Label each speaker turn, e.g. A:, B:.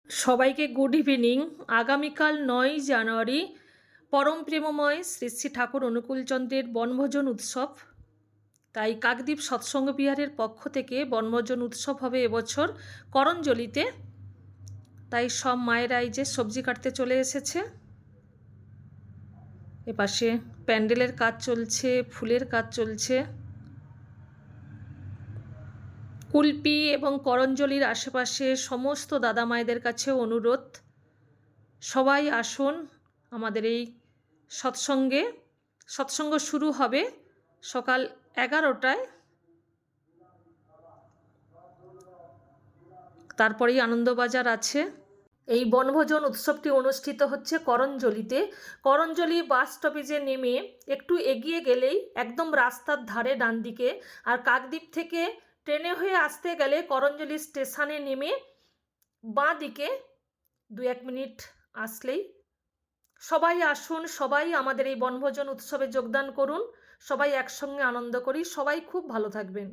A: সবাইকে good evening. আগামীকাল ৯ জানুয়ারি পরম প্রেমময় শ্রী শ্রী ঠাকুর অনুকূলচন্দ্রের বনভোজন উৎসব। তাই কাকদ্বীপ সৎসঙ্গ বিহারের পক্ষ থেকে বনভোজন উৎসব হবে এবছর করঞ্জলিতে। তাই সব মায়েরা এই যে সবজি কাটতে চলে এসেছে। এপাশে প্যান্ডেলের কাজ চলছে, ফুলের কাজ চলছে। কুলপি এবং করঞ্জলির আশেপাশে সমস্ত দাদা মায়েদের কাছে অনুরোধ, সবাই আসুন আমাদের এই সৎসঙ্গে। সৎসঙ্গ শুরু হবে সকাল 11টায়, তারপরেই আনন্দবাজার আছে। এই বনভোজন উৎসবটি অনুষ্ঠিত হচ্ছে করঞ্জলিতে। করঞ্জলি বাস স্টপেজে নেমে একটু এগিয়ে গেলেই একদম রাস্তার ধারে ডান দিকে, আর কাকদ্বীপ থেকে ট্রেনে হয়ে আসতে গেলে করঞ্জলি স্টেশনে নেমে বাঁ দিকে 2-1 মিনিট আসলেই। সবাই আসুন, সবাই আমাদের এই বনভোজন উৎসবে যোগদান করুন, সবাই একসঙ্গে আনন্দ করি। সবাই খুব ভালো থাকবেন।